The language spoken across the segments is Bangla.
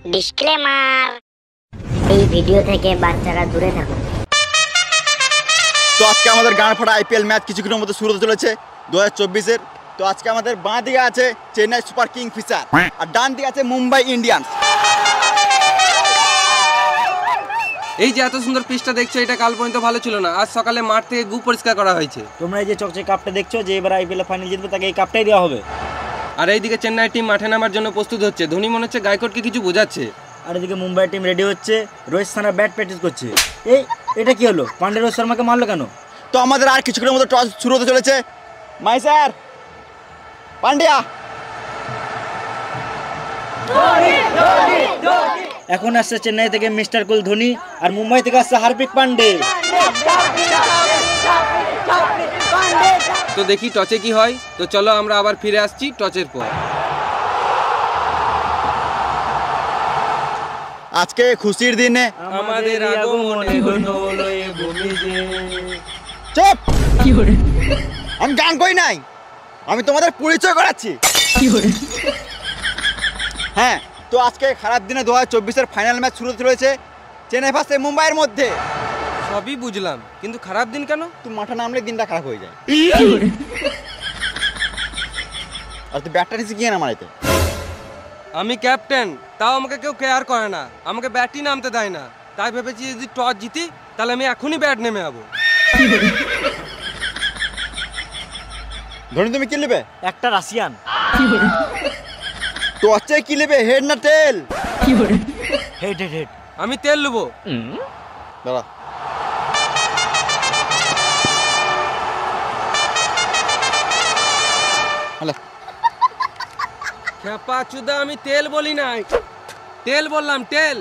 ডিসক্লেমার, এই ভিডিও থেকে বাচ্চারা দূরে থাকুন। তো আজকে আমাদের গাঁড়ফাটা আইপিএল ম্যাচ কিছুক্ষণের মধ্যে শুরু হতে চলেছে 2024-এর। তো আজকে আমাদের বাঁ দিকে আছে চেন্নাই সুপার কিং ফিশার আর ডান দিকে আছে মুম্বাই ইন্ডিয়ান্স। এই যে এত সুন্দর পিচটা দেখছো, এটা কাল পর্যন্ত ভালো ছিল না। আজ সকালে মাঠ থেকে গু পরিষ্কার করা হয়েছে। তোমরা এই যে চকচকে কাপটা দেখছো, যে এবার আইপিএল ফাইনাল জিতবে তাকে এই কাপটাই দেওয়া হবে। আর এইদিকে চেন্নাই টিম মাঠে নামার জন্য প্রস্তুত হচ্ছে। ধোনি মনে হচ্ছে গায়কোটকে কিছু বোঝাচ্ছে। আর এদিকে মুম্বাই টিম রেডি হচ্ছে, রোহিত শর্মা ব্যাট প্র্যাকটিস করছে। এটা কি হলো? পান্ডে রোহিত শর্মাকে মারলো কেন? তো আমাদের আর কিছুক্ষণের মধ্যে টস শুরু হতে চলেছে। মাই স্যার পান্ডিয়া। এখন আসছে চেন্নাই থেকে মিস্টার কুল ধোনি, আর মুম্বাই থেকে আসছে হার্দিক পান্ডে। তো দেখি টচে কি হয়। তো চলো আমরা আবার ফিরে আসছি টচের পর। আজকে খুশির দিনে আমাদের আগমনে হলো এ ভূমিতে। চুপ! আমি গান কই নাই, আমি তোমাদের পরিচয় করাচ্ছি। হ্যাঁ, তো আজকে খারাপ দিনে 2024-এর ফাইনাল ম্যাচ শুরু হতে চলেছে চেন্নাই ভার্সেস মুম্বাইয়ের মধ্যে। সবই বুঝলাম, কিন্তু খারাপ দিন কেন? তুই মাঠে নামলে দিনটা খারাপ হয়ে যায়। আর তুই ব্যাটটা নিচে গিয়ে না মারাইতে। আমি ক্যাপ্টেন, তাও আমাকে কেউ কেয়ার করে না, আমাকে ব্যাটই নামতে দেয় না। তাই ভেবেছি যদি টস জিতি তাহলে আমি এখনই ব্যাট নেমে যাবো। ধোনি তুমি কি নেবে? একটা রাশিয়ান। তো হচ্ছে কি নেবে, হেড না টেল? Head head head. আমি তেল নেবো। দাঁড়া, খেপা চুদা, আমি তেল বলি নাই, তেল বললাম, তেল।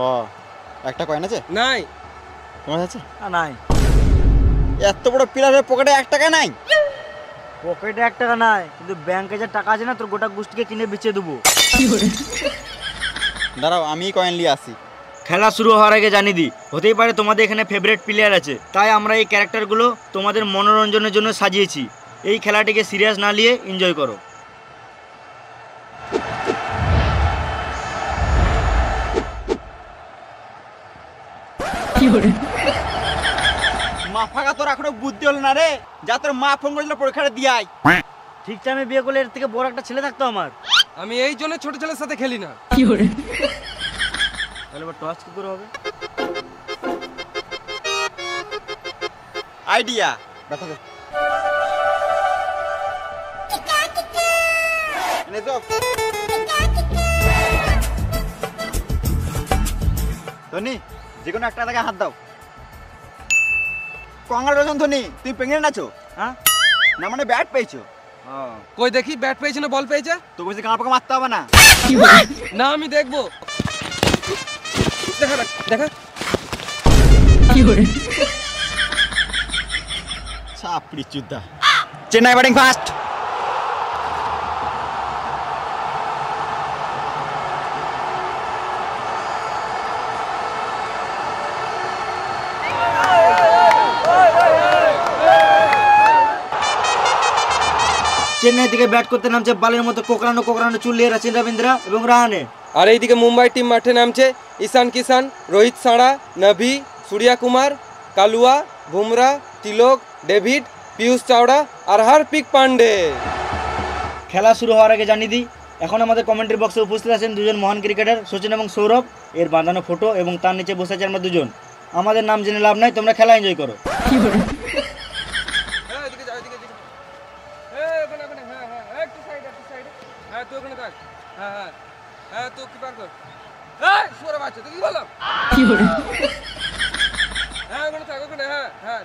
ও একটা কয়েন আছে? নাই। তোমার আছে? নাই। এত বড় প্লেয়ারের পকেটে 1 টাকা নাই? পকেটে 1 টাকা নাই, কিন্তু ব্যাংকে যে টাকা আছে না, তোর গোটা গোষ্ঠীকে কিনে বেচে দেবো। দাঁড়াও, আমি কয়েন নিয়ে আসি। খেলা শুরু হওয়ার আগে জানিয়ে দিই, হতেই পারে তোমাদের এখানে ফেভারিট প্লেয়ার আছে, তাই আমরা এই ক্যারেক্টারগুলো তোমাদের মনোরঞ্জনের জন্য সাজিয়েছি। এই খেলাটিকে সিরিয়াস না নিয়ে এনজয় করো। মা ফাঁকা, তোর এখনো বুদ্ধি হলো না রে? যা, তোর মা ফোন করেছিল পরীক্ষাটা দিয়ে আয়। ঠিক টাইমে বিয়ে করলে এর থেকে বড় একটা ছেলে থাকতো আমার। আমি এই জন্য ছোট ছেলের সাথে খেলি না। তাহলে এবার টস কি করে হবে? আইডিয়া দেখা দে। নে তো ধোনি, যে কোনো একটা টাকা হাত দাও। কংগ্রাচুলেশন ধোনি, তুমি প্রেগনেন্ট আছো। হ্যাঁ, না মানে ব্যাট পেয়েছো। কই দেখি, ব্যাট পেয়েছে না বল পেয়েছে? তো বলছি গাঁ পাকা মারতে হবে না। না, আমি দেখবো। দেখা দেখা। ছাপড়ি চুদা। Chennai batting first. চেন্নাই থেকে ব্যাট করতে নামছে বালের মতো কোকড়ানো চুল নিয়ে রাচিন রবীন্দ্রা এবং রাহানে। আর এইদিকে মুম্বাই টিম মাঠে নামছে ঈশান কিষান, রোহিত শর্মা, নভি, সূর্যা কুমার, কালুয়া, বুমরা, তিলক, ডেভিড, পিয়ুষ চাওড়া আর হার্দিক পান্ডে। খেলা শুরু হওয়ার আগে জানিয়ে দিই, এখন আমাদের কমেন্ট্রি বক্সে উপস্থিত আছেন দুজন মহান ক্রিকেটার, সচিন এবং সৌরভ। এর বাঁধানো ফটো এবং তার নিচে বসে আছে আমরা দুজন। আমাদের নাম জেনে লাভ নাই, তোমরা খেলা এনজয় করো।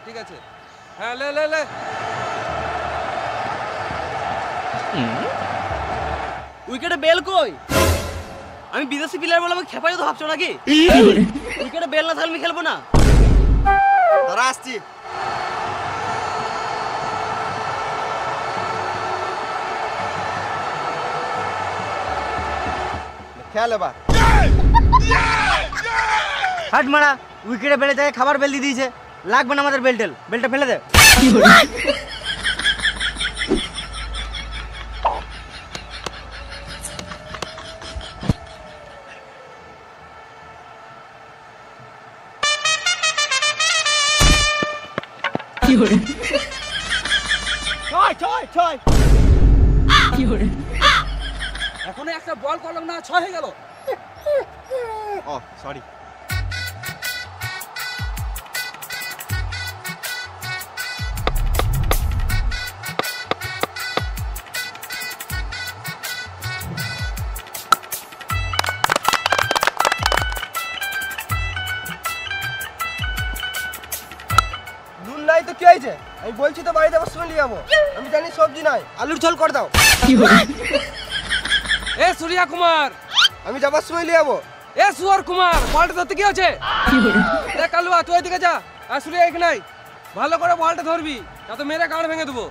ঠিক আছে, হ্যাঁ লে লে লে। উইকেটে বেল কই? আমি বিদেশি প্লেয়ার বলে আমাকে খেপাই তো ভাবছো নাকি? উইকেটে বেল না থাকলে আমি খেলবো না। দাঁড়া, আসছি। খেয়াল এবার। হাট মারা, উইকেটে বেলে যায়, খাবার বেল দিয়ে দিয়েছে। লাগবে না আমাদের বেলটা ফেলে দে। এখনো একটা বল করলাম না, 6 হয়ে গেল। ও সরি। নুন নাই তো কি হয়েছে? আমি বলছি তো বাড়িতে আবার সময় নিয়ে যাবো। আমি জানি সবজি নাই, আলুর ঝোল করে দাও। এ সূর্যা কুমার, আমি যাবার সময় নিয়ে যাবো। এ সুয়ার কুমার, বলটা ধরতে কি আছে? এ কালুয়া, তুই এদিকে যা। আর সূর্যা এখানে নাই, ভালো করে বলটা ধরবি, না তো মেরে গাঁড় ভেঙে দেবো।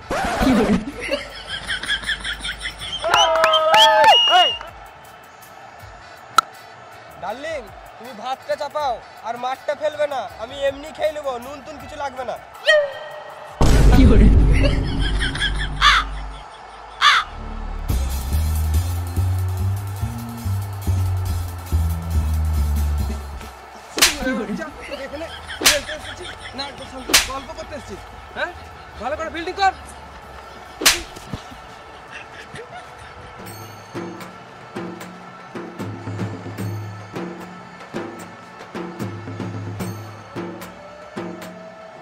ডার্লিং, তুমি ভাতটা চাপাও আর মাঠটা ফেলবে না, আমি এমনি খেয়ে নেবো, নুন টুন কিছু লাগবে না। গল্প করতে এসছিস? হ্যাঁ, ভালো করে ফিল্ডিং কর।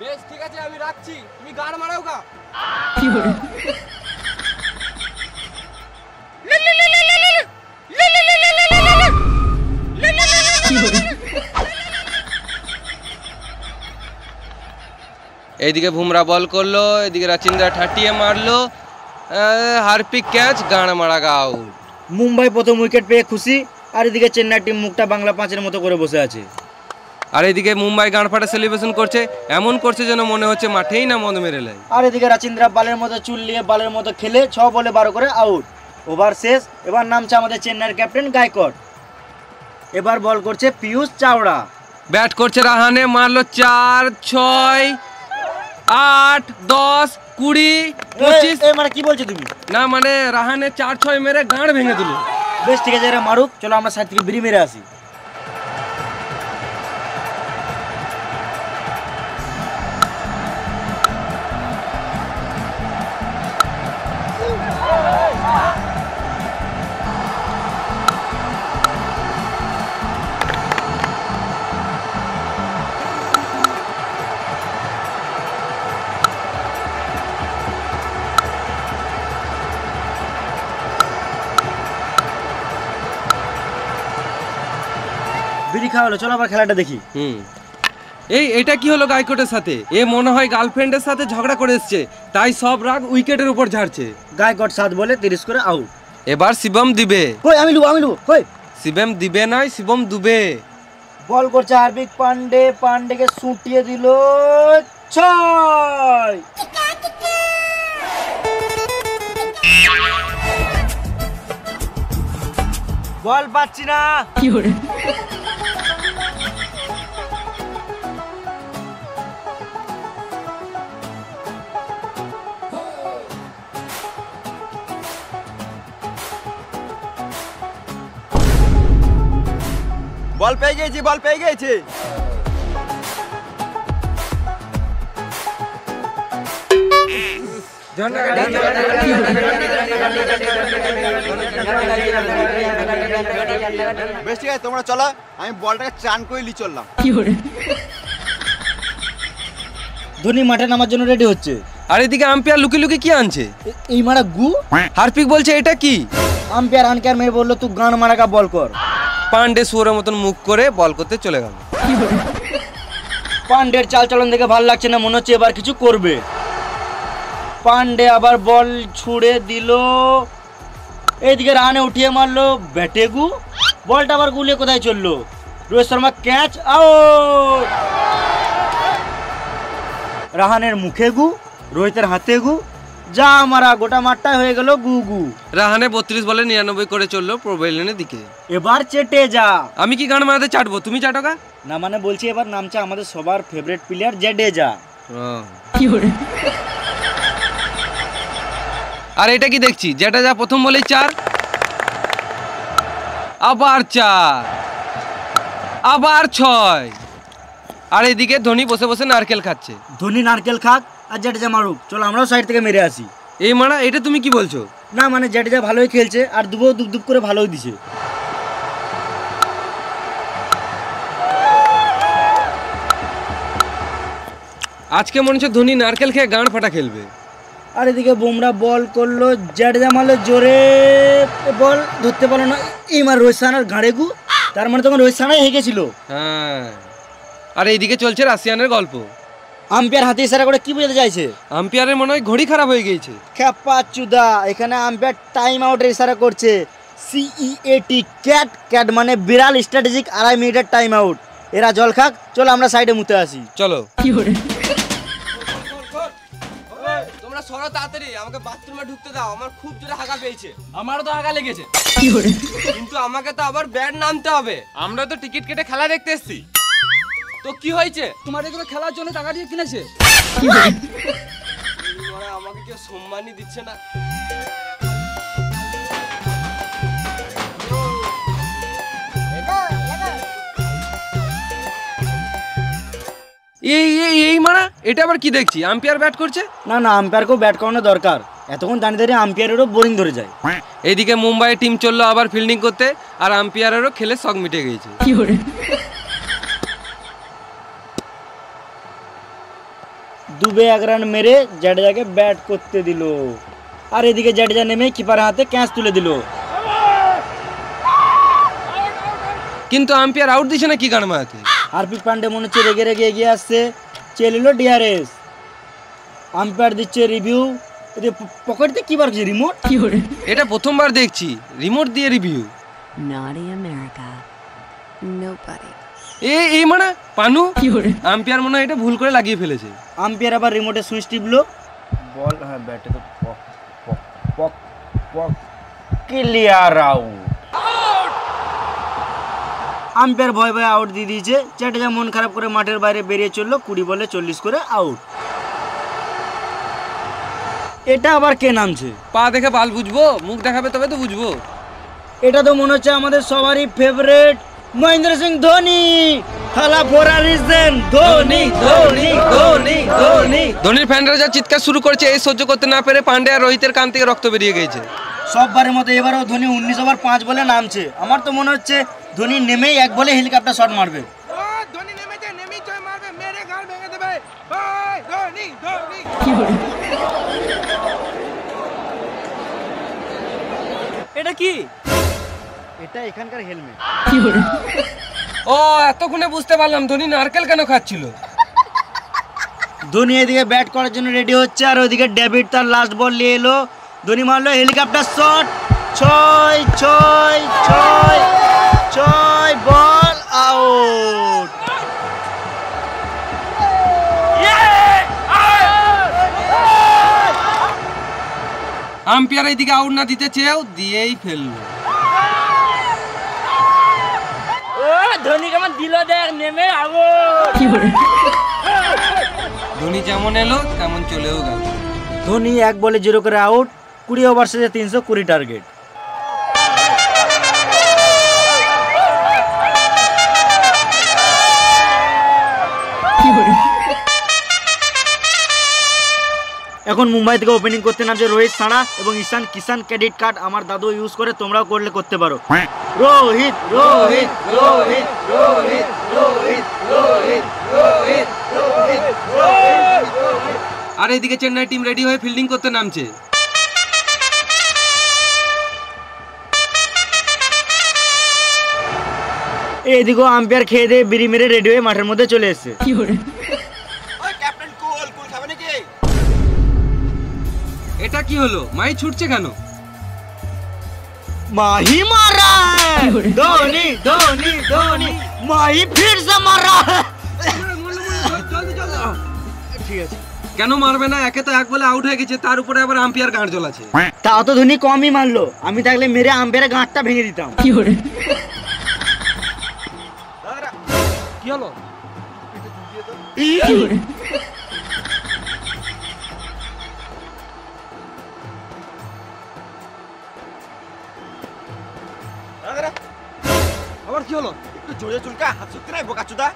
বেশ ঠিক আছে, আমি রাখছি, তুমি গাড় মারাও গা। এইদিকে ভুমরা বল করলো, এদিকে রাচিন্দা ঠাটিয়ে মারলো, হারপিক ক্যাচ, গাড় মারা আউট। মুম্বাই প্রথম উইকেট পেয়ে খুশি, আর এদিকে চেন্নাই টিম মুখটা বাংলা 5-এর মতো করে বসে আছে। আর এদিকে মুম্বাই গাঁড় ফাটা সেলিব্রেশন করছে, এমন করছে যেন মনে হচ্ছে মাঠেই না মদ মেরে লাই। আর এদিকে রাচিন্দ্রা বালের মতো চুল নিয়ে বালের মতো খেলে 6 বলে 12 করে আউট। ওভার শেষ, এবার নামছে আমাদের চেন্নাইয়ের ক্যাপ্টেন গায়কোয়াড। এবার বল করছে পিয়ুষ চাওড়া। ব্যাট করছে রাহানে, মারলো 4, 6, 8, 10, 20, 25। মানে কি বলছো তুমি? না মানে রাহানে 4, 6 মেরে গাঁড় ভেঙে দিল। বেশ ঠিক আছে, এরা মারুক, চলো আমরা সাইড থেকে বিড়ি মেরে আসি। বিড়ি খাওয়া হলো, চলো আবার খেলাটা দেখি। এটা কি হলো গায়কোয়াডের সাথে? এ মনে হয় গার্লফ্রেন্ডের সাথে ঝগড়া করে এসছে, তাই সব রাগ উইকেটের উপর ঝাড়ছে। গায়কোয়াড 7 বলে 30 করে আউট। এবার শিবম দিবে। কই আমি লুবো কই? শিবম দিবে নয়, শিবম দুবে। বল করছে হার্দিক পান্ডে, পান্ডেকে সুটিয়ে দিল 6। বল পাচ্ছি না। বল পেয়ে গেছি, বল পেয়ে গেছি। বেশ ঠিক আছে, তোমরা চলো, আমি বলটাকে চান করে লি চললাম। ধোনি মাঠে নামার জন্য রেডি হচ্ছে। আর এদিকে আম্পায়ার লুকি লুকি কি আনছে? এই মারা গু। হার্পিক বলছে এটা কি? আম্পায়ার আনকার মেয়ে বললো তুই গান মারাকা বল কর। পান্ডে সুরের মতন মুখ করে বল করতে চলে গেল। পান্ডের চাল চলন দেখে ভালো লাগছে না, মনে হচ্ছে এবার কিছু করবে। পান্ডে আবার বল ছুড়ে দিল, এইদিকে রানে উঠিয়ে মারলো ব্যাটেগু, বলটা আবার গুলিয়ে কোথায় চললো? Rohit Sharma catch, out. রাহানের মুখে গু, রোহিতের হাতে গু, যা মারা গোটা মাঠটা হয়ে গেল গু গু। রাহানে 32 বলে 99 করে চললো প্রোভেলিয়নের দিকে। এবার চেটে যা। আমি কি গান মারাতে চাটবো, তুমি চাটোগা? না মানে বলছি এবার নামছে আমাদের সবার ফেভারিট প্লেয়ার জাডেজা। আর এটা কি দেখছি, যেটা যা প্রথম বলেই 4, আবার 4, আবার 6। আর এদিকে ধোনি বসে বসে নারকেল খাচ্ছে। ধোনি নারকেল খাক, আর জাডেজা মারুক, চলো আমরাও সাইড থেকে মেরে আসি। এই মারা, এটা তুমি কি বলছো? না মানে জাডেজা ভালোই খেলছে আর দুবো দুপ দুপ করে ভালোই দিছে। আজকে মনে হচ্ছে ধোনি নারকেল খেয়ে গাঁড় ফাটা খেলবে। আর এদিকে বুমরা বল করলো, জাডেজা মারলো জোরে, বল ধরতে পারলো না, এই মার রোহিত শর্মার গাঁড়ে গু, তার মানে তখন রোহিত শর্মাই হেগেছিল। হ্যাঁ, আর এইদিকে চলছে রাশিয়ানের গল্প। আম্পায়ার হাতে ইশারা করে কি বোঝাতে চাইছে? আম্পায়ারের মনে হয় ঘড়ি খারাপ হয়ে গিয়েছে। খেপা চুদা, এখানে আম্পায়ার টাইম আউটের ইশারা করছে। সিইএটি ক্যাট, ক্যাট মানে বিড়াল, স্ট্র্যাটেজিক 2.5 মিনিটের টাইম আউট। এরা জল খাক, চলো আমরা সাইডে মুতে আসি। চলো। তোমরা সরো তাড়াতাড়ি, আমাকে বাথরুমে ঢুকতে দাও, আমার খুব জোরে হাগা পেয়েছে। আমারও তো হাগা লেগেছে। কিন্তু আমাকে তো আবার ব্যাট নামতে হবে। আমরা তো টিকিট কেটে খেলা দেখতে এসেছি। তো কি হয়েছে? তোমার এগুলো খেলার জন্য টাকা দিয়ে কিনেছে। আমাকে কেউ সম্মানই দিচ্ছে না। এই মারা, এটা আবার কি দেখছি? আম্পায়ার ব্যাট করছে? না না, আম্পায়ারকেও ব্যাট করানো দরকার, এতক্ষণ দাঁড়িয়ে দাঁড়িয়ে আম্পায়ারেরও বোরিং ধরে যায়। এইদিকে মুম্বাই টিম চললো আবার ফিল্ডিং করতে, আর আম্পায়ারেরও খেলে শখ মিটে গেছে। দুবে 1 রান মেরে জাডেজাকে ব্যাট করতে দিল, আর এদিকে জাডেজা নেমে কিপার হাতে ক্যাচ তুলে দিল। কিন্তু আম্পায়ার আউট দিছে না কি গান মারাতে? হার্পিক পান্ডে মনে হচ্ছে রেগে রেগে এগিয়ে আসছে, চেয়ে নিল ডিআরএস। আম্পায়ার দিচ্ছে রিভিউ, পকেটে কি বার করছে? রিমোট। এটা প্রথমবার দেখছি রিমোট দিয়ে রিভিউ। Naughty America. Nobody. এই মানে পানু, আম্পায়ার মনে হয় এটা ভুল করে লাগিয়ে ফেলেছে। আম্পায়ার আবার রিমোটে সুইচ টিপলো, বল হ্যাঁ ব্যাটে তো পক পক পক পক, ক্লিয়ার আউট। আম্পায়ার ভয় ভয় আউট দিয়ে দিয়েছে। জাডেজা মন খারাপ করে মাঠের বাইরে বেরিয়ে চললো, 20 বলে 40 করে আউট। এটা আবার কে নামছে? পা দেখে বাল বুঝবো, মুখ দেখাবে তবে তো বুঝবো। এটা তো মনে হচ্ছে আমাদের সবারই ফেভারিট মহেন্দ্র সিং ধোনি। থালা ফোরা রিজন ধোনি ধোনি ধোনি ধোনি। ধোনির ফ্যানরা যা চিৎকার শুরু করছে, এই সহ্য করতে না পেরে পান্ডে আর রোহিতের কান থেকে রক্ত বেরিয়ে গেছে। সববারের মতো এবারও ধোনি 19 ওভার 5 বলে নামছে। আমার তো মনে হচ্ছে ধোনি নেমেই 1 বলে হেলিকপ্টার শট মারবে। ধোনি নেমেছে, নেমেই জয় মারবে, মেরে গাল ভেঙে দেবে। ধোনি ধোনি। এটা কি? এটা এখানকার হেলমেট। ও, এতক্ষণে বুঝতে পারলাম ধোনি নারকেল কেন খাচ্ছিল। ধোনি এদিকে ব্যাট করার জন্য রেডি হচ্ছে, আর ওইদিকে ডেভিড তার লাস্ট বল নিয়ে এলো। ধোনি মারলো helicopter shot, 6 6 6 6, ball out. Umpire এইদিকে আউট না দিতে চেয়েও দিয়েই ফেললো। ধোনি কেমন দিল দেখ, নেমে আউট। ধোনি যেমন এলো তেমন চলেও গেল। ধোনি 1 বলে 0 করে আউট, 20 ওভার শেষে 320 টার্গেট। এখন মুম্বাই থেকে ওপেনিং করতে নামছে রোহিত শর্মা এবং ঈশান কিষান। ক্রেডিট কার্ড আমার দাদু ইউজ করে, তোমরাও করলে করতে পারো। রোহিত রোহিত রোহিত রোহিত রোহিত রোহিত রোহিত রোহিত। আর এইদিকে চেন্নাই টিম রেডি হয়ে ফিল্ডিং করতে নামছে। এইদিকেও আম্পায়ার খেয়ে দিয়ে বিড়ি মেরে রেডি হয়ে মাঠের মধ্যে চলে এসেছে। এটা কি হলো? মাই ছুটছে কেন? माही मारा है, धोनी धोनी धोनी, माही फिर से मारा है। ঠিক আছে, কেন মারবে না? একে তো 1 বলে আউট হয়ে গেছে, তার উপরে আবার আম্পায়ার গাঁড় জ্বলাছে। তাও তো ধোনি কমই মারলো, আমি থাকলে মেরে আম্পায়ারের গাঁটটা ভেঙে দিতাম। কি হলো? আবার কি হলো? একটু জোরে চুলকা, হাত সত্যি নাই বোকাচুদা।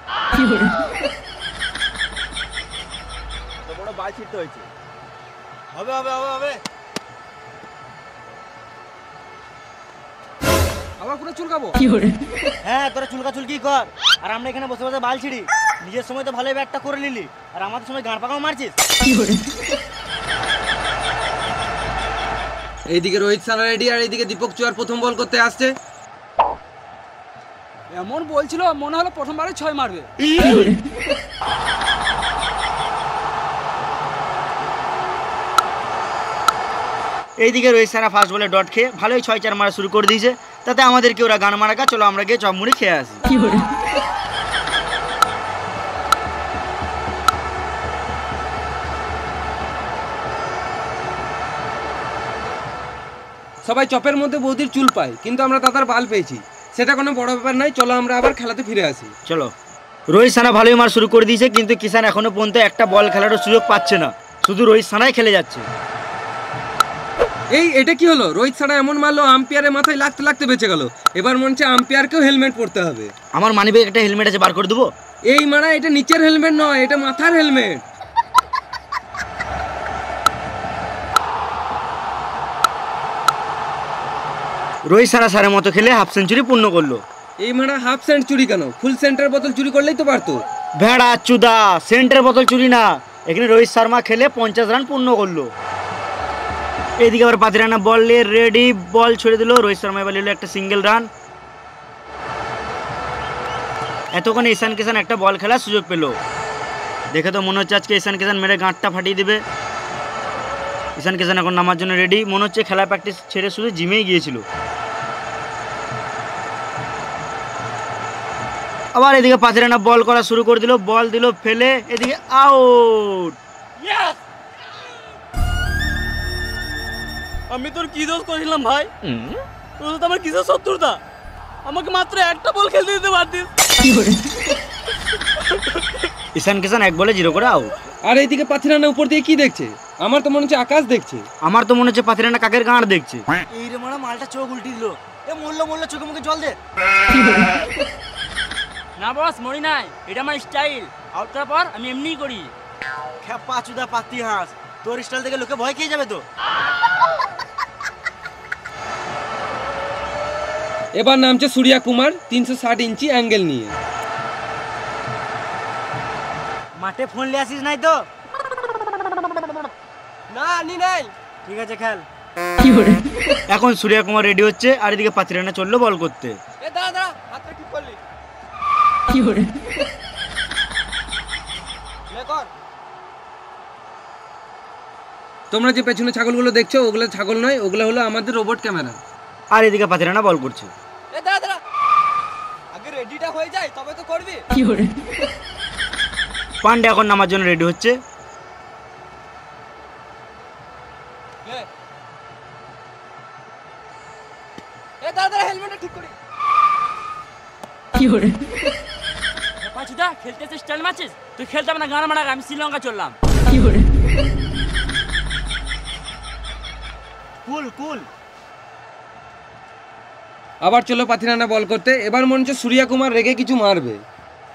এত বড় বাল ছিটতে হয়েছে। হবে হবে হবে হবে। আবার পুরো চুলকাবো। হ্যাঁ তোরা চুলকা চুলকি কর, আর আমরা এখানে বসে বসে বাল ছিড়ি। নিজের সময় তো ভালোই ব্যাটটা করে নিলি, আর আমাদের সময় গাঁড় পাকাও মারছিস। এইদিকে রোহিত সানা রেডি, আর এইদিকে দীপক চুয়ার প্রথম বল করতে আসছে। এমন বলছিল মনে হলো প্রথমবারে 6 মারবে। এইদিকে রোহিত সানা ফার্স্ট বলে ডট খেয়ে ভালোই 6-4 মারা শুরু করে দিয়েছে। তাতে আমাদেরকে ওরা গান মারাকা, চলো আমরা গিয়ে চপ মুড়ি খেয়ে আসি। সবাই চপের মধ্যে বৌদির চুল পায়, কিন্তু আমরা দাদার বাল পেয়েছি, সেটা কোনো বড় ব্যাপার নয়। চলো আমরা আবার খেলাতে ফিরে আসি। চলো। রোহিত সানা ভালোই মার শুরু করে দিয়েছে, কিন্তু কিষান এখনো পর্যন্ত একটা বল খেলারও সুযোগ পাচ্ছে না, শুধু রোহিত সানাই খেলে যাচ্ছে। এটা কি হলো? রোহিত সানা এমন মারলো, আম্পায়ারের মাথায় লাগতে লাগতে বেঁচে গেল। এবার মনে হচ্ছে আম্পায়ারকেও হেলমেট পরতে হবে। আমার মানিব্যাগে একটা হেলমেট আছে, বার করে দেবো। এই মারা, এটা নিচের হেলমেট নয়, এটা মাথার হেলমেট। রোহিত সানা সারের মতো খেলে হাফ সেঞ্চুরি পূর্ণ করলো। এই মারা হাফ সেঞ্চুরি কেন? ফুল সেন্টার বোতল চুরি করলেই তো পারতো। ভেড়া চুদা, সেন্টার বোতল চুরি না, এখানে রোহিত শর্মা খেলে 50 রান পূর্ণ করলো। এইদিকে আবার পাতিরানা বল নিয়ে রেডি, বল ছড়ে দিল। রোহিত শর্মা এবার নিল একটা সিঙ্গেল রান। এতক্ষণে ঈশান কিষান একটা বল খেলার সুযোগ পেল। দেখে তো মনে হচ্ছে আজকে ঈশান কিষান মেরে গাঁটটা ফাটিয়ে দেবে। ঈশান কিষান এখন নামার জন্য রেডি, মনে হচ্ছে খেলা প্র্যাকটিস ছেড়ে শুধু জিমেই গিয়েছিল। আবার এদিকে পাতিরানা বল করা শুরু করে দিল, বল দিল ফেলে, এদিকে আউট। আমি তোর কি দোষ করেছিলাম ভাই? তোর তো আমার কিসের শত্রুতা? আমাকে মাত্র একটা বল খেলতে দিতে পারতিস। ঈশান কিষান এক বলে 0 করে আউট। আর এইদিকে পাতিরানা উপর দিয়ে কি দেখছে? আমার তো মনে হচ্ছে আকাশ দেখছে। আমার তো মনে হচ্ছে পাতিরানা কাকের গাঁড় দেখছে। এই রে মারা, মালটা চোখ উল্টি দিল। এ মরলো, চোখে মুখে জল দে। না বস, মরি নাই, এটা আমার স্টাইল। আউট করার পর আমি এমনিই করি। খেপা চুদা পাতি হাঁস, তোর স্টাইল থেকে লোকে ভয় খেয়ে যাবে তো। এবার নামছে সূর্যা কুমার 360 ইঞ্চি অ্যাঙ্গেল নিয়ে। মাঠে ফোন নিয়ে আসিস নাই তো? না, নি নাই। ঠিক আছে, খেল। এখন সূর্য কুমার রেডি হচ্ছে, আর এদিকে পাতিরানা চললো বল করতে। এ দাঁড়া, হাতটা ঠিক করলি। তোমরা যে পেছনে ছাগলগুলো দেখছো, ওগুলো ছাগল নয়, ওগুলো হলো আমাদের রোবট ক্যামেরা। আর এদিকে পাতিরানা বল করছে। এ দাঁড়া, আগে রেডিটা হয়ে যায় তবে তো করবি। পান্ডে এখন নামার জন্য রেডি হচ্ছে। এ দাঁড়া, হেলমেটটা ঠিক করি। পাঁচুদা, খেলতে এসে স্টাইল মারছিস? তুই খেলতে হবে না, গান মারা, আমি শ্রীলঙ্কা চললাম। কুল। আবার চলো পাতিরানা বল করতে। এবার মনে হচ্ছে সূর্যা কুমার রেগে কিছু মারবে।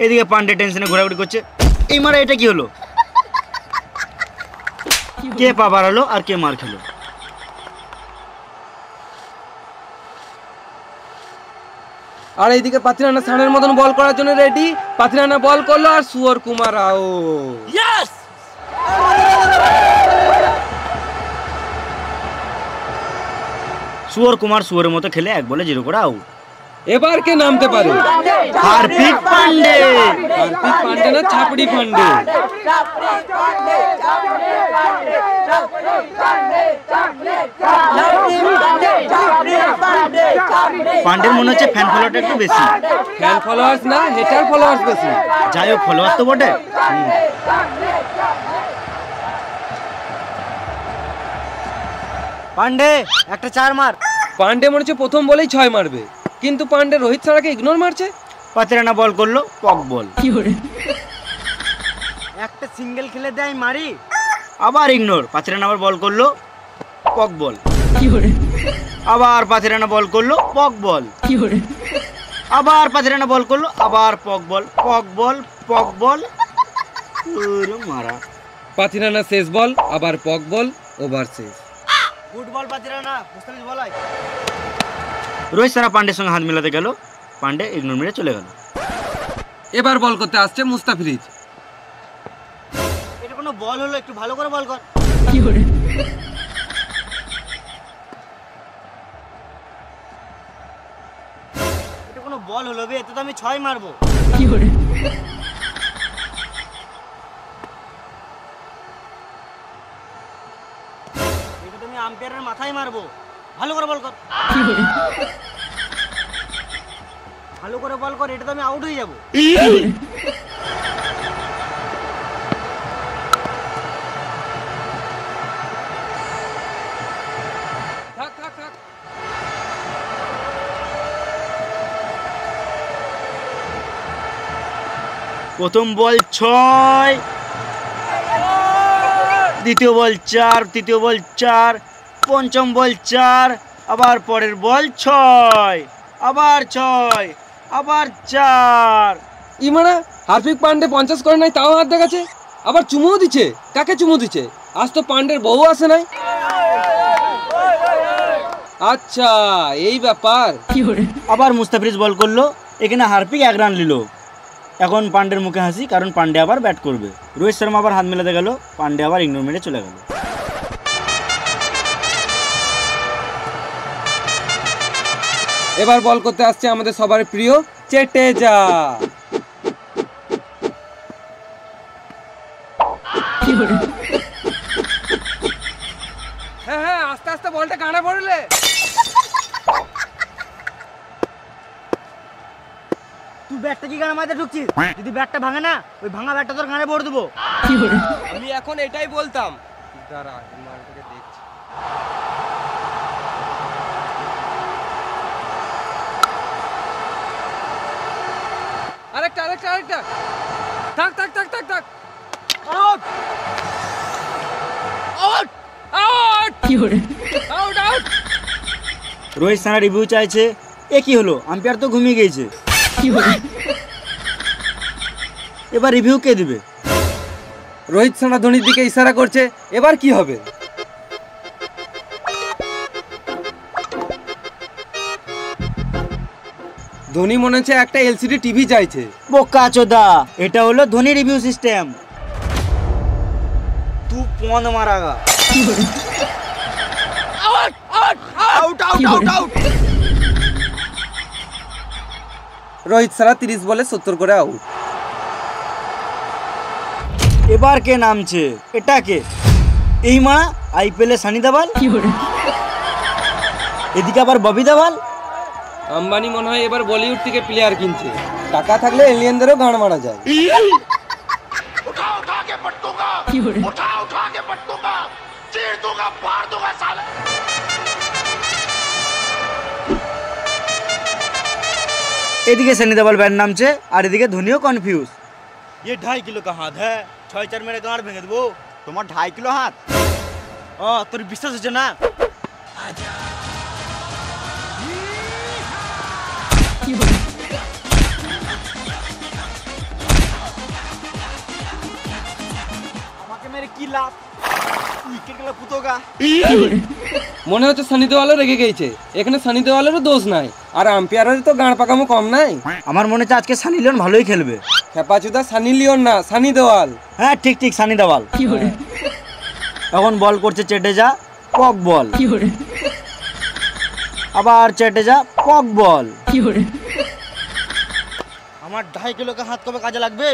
এদিকে পান্ডে টেনশনে ঘোরাঘুরি করছে। এই মারা, এটা কি হলো? কে পা বাড়ালো আর কে মার খেলো? আর এইদিকে পাতিরানা সানের মতন বল করার জন্য রেডি। পাতিরানা বল করলো, আর সুয়র কুমার আউট। ইয়েস! সুয়র কুমার সুয়রের মতো খেলে 1 বলে 0 করে আউট। এবার কে নামতে পারে? হার্পিক পান্ডে। হার্পিক পান্ডে না, ছাপড়ি পান্ডে। পান্ডের মনে হচ্ছে ফ্যান ফলোয়ারটা একটু বেশি। ফ্যান ফলোয়ার্স না, হেটার ফলোয়ার্স বেশি। যাই হোক, ফলোয়ার তো বটে। পান্ডে একটা 4 মার। পান্ডে মনে হচ্ছে প্রথম বলেই 6 মারবে, কিন্তু পান্ডে রোহিত সারাকে ইগনোর মারছে। পাতিরানা বল করলো, পক বল। একটা সিঙ্গেল খেলে দেয় মারি, আবার ইগনোর। পাতিরানা আবার বল করলো, পক বল। আবার পাতিরানা বল করলো, পক বল। আবার পাতিরানা বল করলো, আবার পক বল। পক বল, পক বল, মারা। পাতিরানা শেষ বল, আবার পক বল, ওভার শেষ। ফুটবল পাতিরানা মুস্তাফিজ বলাই। রোহিত সারা পান্ডের সঙ্গে হাত মেলাতে গেল, পান্ডে ইগনোর মেরে চলে গেল। এবার বল করতে আসছে মুস্তাফিজ। এটা কোনো বল হলো? একটু ভালো করে বল কর। এটা কোনো বল হলো বে? এতে তো আমি 6 মারবো। এটা তো আমি আম্পায়ারের মাথায় মারবো। ভালো করে বল কর। ভালো করে বল কর, এটা তো আমি আউট হয়ে যাবো। থাক থাক থাক। প্রথম বল 6, দ্বিতীয় বল 4, তৃতীয় বল 4, পঞ্চম বল 4, আবার পরের বল 6, আবার 6, আবার 4। ইমারা হার্পিক পান্ডে 50 করে নাই, তাও হাত দেখাচ্ছে। আবার চুমুও দিচ্ছে। কাকে চুমু দিচ্ছে? আজ তো পান্ডের বউ আসে নাই। আচ্ছা এই ব্যাপার। আবার মুস্তাফিজ বল করলো, এখানে হার্পিক 1 রান নিল। এখন পান্ডের মুখে হাসি, কারণ পান্ডে আবার ব্যাট করবে। রোহিত শর্মা আবার হাত মেলাতে গেল, পান্ডে আবার ইগনোর মেরে চলে গেল। এবার বল করতে আসছে আমাদের সবার প্রিয় চেটেজা। হ্যাঁ হ্যাঁ, আস্তে আস্তে বলটা কানা পড়লে। তুই ব্যাটটা কি গানে মাঝে ঢুকছিস? যদি ব্যাটটা ভাঙে না, ওই ভাঙা ব্যাটটা তোর গানে পড়ে দেবো। আমি এখন এটাই বলতাম। দাঁড়া, মালটাকে দেখছি। আরেকটা আরেকটা আরেকটা। থাক থাক থাক থাক থাক। Out out out out out. Rohit সানা রিভিউ চাইছে, এ কি হলো? আম্পায়ার তো ঘুমিয়ে গিয়েছে। এবার রিভিউ কে দিবে? রোহিত শর্মা ধোনির দিকে ইশারা করছে, এবার কি হবে? ধোনি মনে হচ্ছে একটা এলসিডি টিভি চাইছে। বোকা চোদা, এটা হলো ধোনি রিভিউ সিস্টেম। তু পন মারাগা। Out out out out out. Rohit Sharma 30 বলে 70 করে আউট। এবার কে নামছে? এটা কে? এই মা আইপিএলে সানি দেওয়াল, এদিকে আবার ববি দেওয়াল। আম্বানি মনে হয় এবার বলিউড থেকে প্লেয়ার কিনছে। টাকা থাকলে এলিয়েনদেরও গান মারা যায়। এদিকে সানি দেওয়াল ব্যাট নামছে, আর এদিকে ধোনিও কনফিউজ। ये 2.5 किलो का हाथ है, 6-4 मेरे गाड़ भेंगे देबो। তোমার 2.5 কিলো হাত? তোর বিশ্বাস হচ্ছে না? আমাকে মেরে কি লাভ? উইকেট গেল পুতোগা। মনে হচ্ছে সানি দেওয়ালও রেগে গেছে। এখানে সানি দেওয়ালেরও দোষ নাই, আর আম্পায়ারের তো গাঁড় পাকামো কম নাই। আমার মনে হচ্ছে আজকে সানি লিওন ভালোই খেলবে। খেপাচুদা সানি লিওন না, সানি দেওয়াল। হ্যাঁ ঠিক ঠিক, সানি দেওয়াল। এখন বল করছে চেটেজা, পক বল। আবার চেটেজা, পক বল। আমার 2.5 কিলো কা হাত কবে কাজে লাগবে?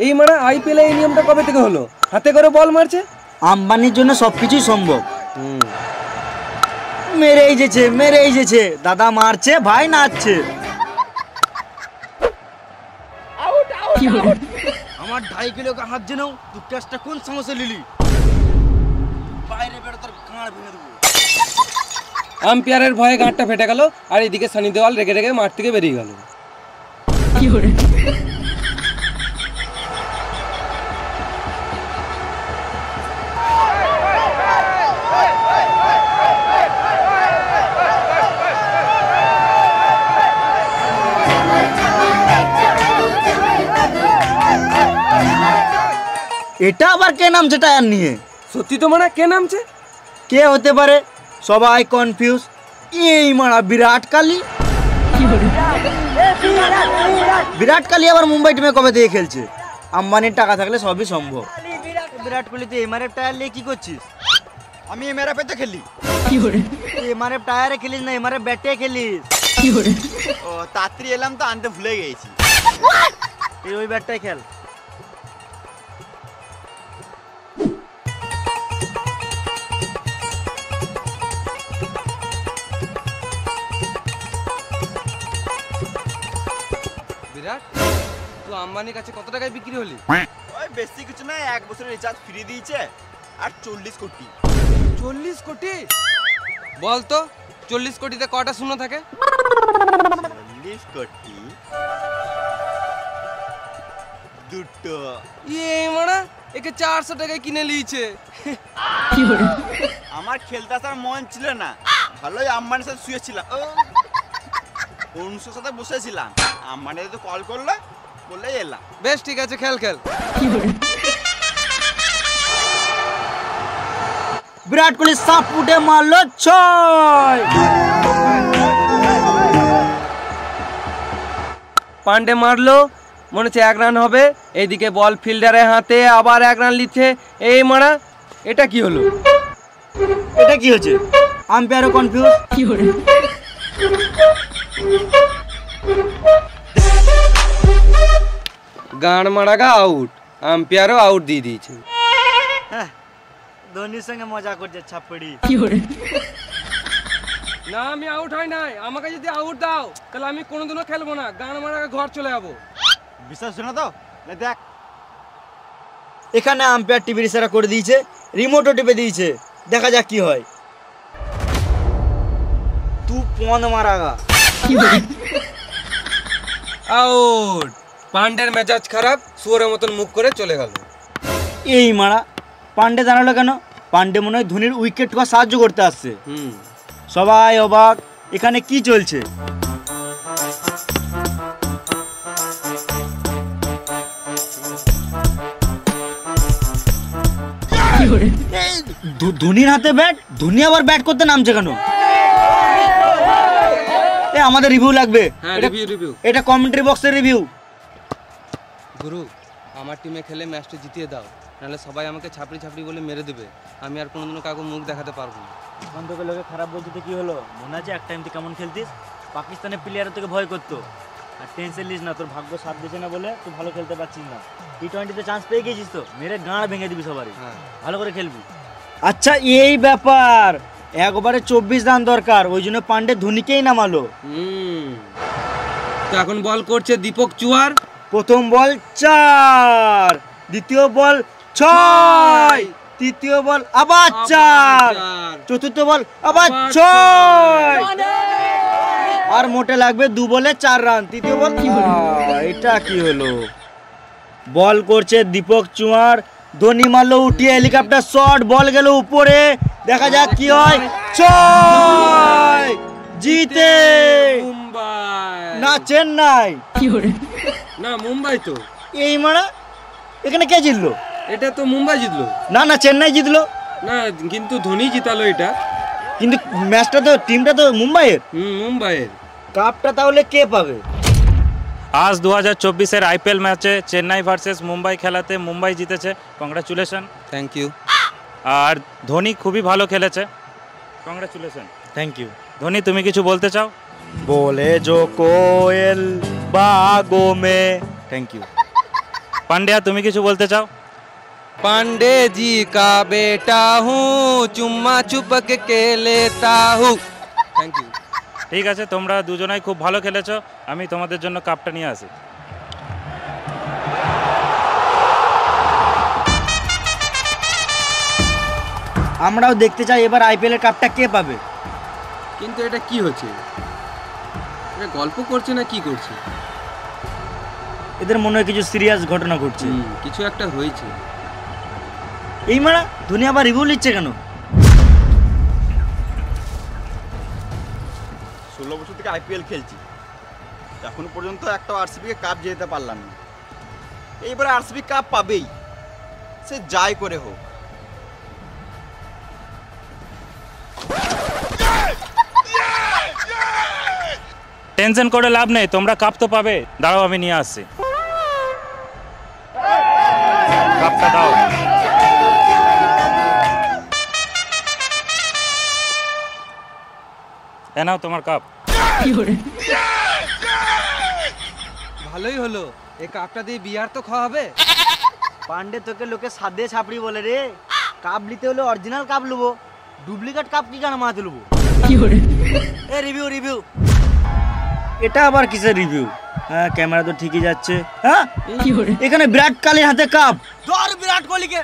এই মানে আইপিএল এই নিয়মটা কবে থেকে হলো? হাতে করে বল মারছে। আম্বানির জন্য সবকিছুই সম্ভব। মেরেই যেছে, মেরেই যেছে। দাদা মারছে, ভাই নাচছে। আমার 2.5 কিলো কা হাত জেনেও তুই ক্যাচটা কোন সমস্যা লিলি? বাইরে বেরো, তোর গাঁড় ভেঙে দেবো। আম্পায়ারের ভয়ে গাঁটটা ফেটে গেল, আর এদিকে সানি দেওয়াল রেগে রেগে মাঠ থেকে বেরিয়ে গেল। এটা আবার কে নামছে টায়ার নিয়ে? সত্যি তো মানে কে নামছে? কে হতে পারে? সবাই কনফিউজ। এই মারা বিরাট কোহলি। বিরাট কোহলি আবার মুম্বাই টিমে কবে থেকে খেলছে? আম্বানির টাকা থাকলে সবই সম্ভব। বিরাট কোহলি তুই এমআরএফ টায়ার নিয়ে কি করছিস? আমি এমআরএফ তো খেলি। তুই এমআরএফ টায়ারে খেলিস না, এমআরএফ ব্যাটে খেলিস। ও তাড়াতাড়ি এলাম তো আনতে ভুলে গেছি। তুই ওই ব্যাটটাই খেল। বিরাট, তুই আম্বানির কাছে কত টাকায় বিক্রি হলি? ওই বেশি কিছু না, 1 বছরের রিচার্জ ফ্রি দিয়েছে আর 40 কোটি। 40 কোটি? বল তো 40 কোটিতে কটা শূন্য থাকে? 40 কোটি দুটো। এই মারা একে 400 টাকায় কিনে লিয়েছে। আমার খেলতে আসার মন ছিল না, ভালোই আম্বানির সাথে শুয়েছিলাম, অনুষ্কার সাথে বসেছিলাম। আম্বানি তো কল করলো, বলে এলাম। বেশ ঠিক আছে, খেল খেল। বিরাট কোহলি সাপ উঠে মারলো 6। পান্ডে মারলো, মনে হচ্ছে 1 রান হবে। এইদিকে বল ফিল্ডারের হাতে, আবার 1 রান লিচ্ছে। এই মারা এটা কি হলো? এটা কি হচ্ছে? আম্পায়ারও কনফিউজ। গান মারাগা আউট, আম্পায়ারও আউট দিয়ে দিয়েছে। ধোনির সঙ্গে মজা করছে ছাপড়ি। না আমি আউট হয় নাই, আমাকে যদি আউট দাও তাহলে আমি কোনোদিনও খেলবো না, গান মারাগা ঘর চলে যাবো। বিশ্বাস হচ্ছে না তো? দেখ, এখানে আম্পায়ার টিভির ইশারা করে দিয়েছে, রিমোটও টিপে দিয়েছে। দেখা যাক কি হয়। তু পন মারাগা। আউট। পান্ডের মেজাজ খারাপ, শুয়োরের মতন মুখ করে চলে গেল। এই মারা পান্ডে দাঁড়ালো কেন? পান্ডে মনে হয় ধোনির উইকেট ঠোকা সাহায্য করতে আসছে। সবাই অবাক, এখানে কি চলছে? ধোনির হাতে ব্যাট, ধোনি আবার ব্যাট করতে নামছে কেন? আমাদের রিভিউ লাগবে। এটা কমেন্ট্রি বক্সের রিভিউ। গুরু, আমার টিমে খেলে ম্যাচটা জিতিয়ে দাও, নাহলে সবাই আমাকে ছাপড়ি ছাপড়ি বলে মেরে দেবে। আমি আর কোনোদিনও কাউকে মুখ দেখাতে পারবো না। এখন তোকে লোকে খারাপ বলতে তো কি হলো? মনে আছে এক টাইম তুই কেমন খেলতিস? পাকিস্তানের প্লেয়ার তোকে ভয় করতো। আর টেনশন নিস না, তোর ভাগ্য সাথ দিচ্ছে না বলে তুই ভালো খেলতে পারছিস না। টি20তে চান্স পেয়ে গেছিস তো, মেরে গাঁড় ভেঙে দিবি সবারই। ভালো করে খেলবি। আচ্ছা এই ব্যাপার, 1 ওভারে 24 রান দরকার, ওই জন্য পান্ডে ধোনিকেই নামালো। তো এখন বল করছে দীপক চুয়ার। প্রথম বল 4, দ্বিতীয় বল 6, তৃতীয় বল আবার 4, চতুর্থ বল আবার 6, আর মোটে লাগবে 2 বলে 4 রান। তৃতীয় বল। এটা কি হলো? বল করছে দীপক চুয়ার, ধোনি মারলো উঠিয়ে হেলিকপ্টার শট, বল গেল উপরে। দেখা যাক কি হয়। 6 জিতে মুম্বাই না চেন্নাই? না মুম্বাই তো। এই মারা এখানে কে জিতলো? এটা তো মুম্বাই জিতলো। না না চেন্নাই জিতলো না, কিন্তু ধোনি জিতালো এটা। কিন্তু ম্যাচটা তো, টিমটা তো মুম্বাইয়ের। মুম্বাইয়ের। কাপটা তাহলে কে পাবে? আজ 2024-এর আইপিএল ম্যাচে চেন্নাই ভার্সেস মুম্বাই খেলাতে মুম্বাই জিতেছে। কংগ্রাচুলেশন। Thank you. আর ধোনি খুবই ভালো খেলেছে। কংগ্রাচুলেশন। Thank you. ধোনি, তুমি কিছু বলতে চাও? बोले जो कोयल बागों में। Thank you. পান্ডিয়া, তুমি কিছু বলতে চাও? पांडे जी का बेटा हूँ, चुम्मा चुपक के लेता हूँ। Thank you. ঠিক আছে, তোমরা দুজনাই খুব ভালো খেলেছো। আমি তোমাদের জন্য কাপটা নিয়ে আসি। আমরাও দেখতে চাই এবার আইপিএল এর কাপটা কে পাবে। কিন্তু এটা কি হচ্ছে? এটা গল্প করছে না কি করছে? এদের মনে হয় কিছু সিরিয়াস ঘটনা ঘটছে। কিছু একটা হয়েছে। এই মারা ধোনি আবার রিভিউ নিচ্ছে কেন? 16 বছর থেকে আইপিএল খেলছি, এখনো পর্যন্ত একটা আরসিবি কে কাপ জেতাতে পারলাম না। এইবার আরসিবি কাপ পাবেই। সে যাই করে হোক। টেনশন করে লাভ নেই, তোমরা কাপ তো পাবে। দাঁড়াও আমি নিয়ে আসছি। কাপটা দাও। এ নাও তোমার কাপ। ভালোই হলো, এই কাপটা দিয়ে বিয়ার তো খাওয়া হবে। পান্ডে তোকে লোকে সাদে ছাপড়ি বলে রে। কাপ নিতে হলে অরিজিনাল কাপ লুবো, ডুপ্লিকেট কাপ কি কেন মাথাতে লুবো? এ রিভিউ রিভিউ, এটা আবার কিসের রিভিউ? হ্যাঁ ক্যামেরা তো ঠিকই যাচ্ছে। হ্যাঁ এখানে বিরাট কোহলির হাতে কাপ। ধর বিরাট কোহলিকে।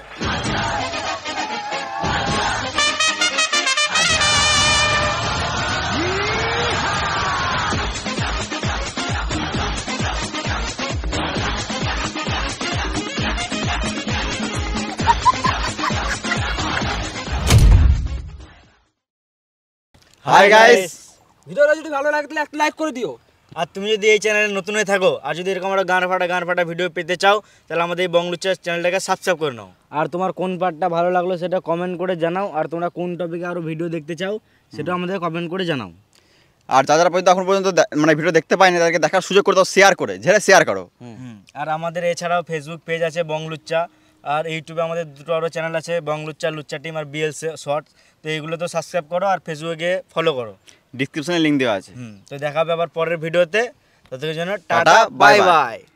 হাই গাইস, ভিডিওটা যদি ভালো লাগে তাহলে একটা লাইক করে দিও। আর তুমি যদি এই চ্যানেলে নতুন হয়ে থাকো আর যদি এরকম একটা গান ফাটা ভিডিও পেতে চাও তাহলে আমাদের এই বংলুচ্চা চ্যানেলটাকে সাবস্ক্রাইব করে নাও। আর তোমার কোন পার্টটা ভালো লাগলো সেটা কমেন্ট করে জানাও। আর তোমরা কোন টপিকে আরও ভিডিও দেখতে চাও সেটা আমাদের কমেন্ট করে জানাও। আর যারা পর্যন্ত এখন পর্যন্ত মানে ভিডিও দেখতে পায়নি তাদেরকে দেখার সুযোগ করে দাও, শেয়ার করে, ঝেড়ে শেয়ার করো। আর আমাদের এছাড়াও ফেসবুক পেজ আছে বংলুচ্চা, আর ইউটিউবে আমাদের দুটো আরও চ্যানেল আছে, বংলুচ্চা, লুচ্চা টিম আর বিএল শর্টস। তো এইগুলো তো সাবস্ক্রাইব করো আর ফেসবুকে ফলো করো, ডিসক্রিপশনে লিঙ্ক দেওয়া আছে। তো দেখা হবে আবার পরের ভিডিওতে। ততক্ষণের জন্য tata, tata, bye bye bye. By.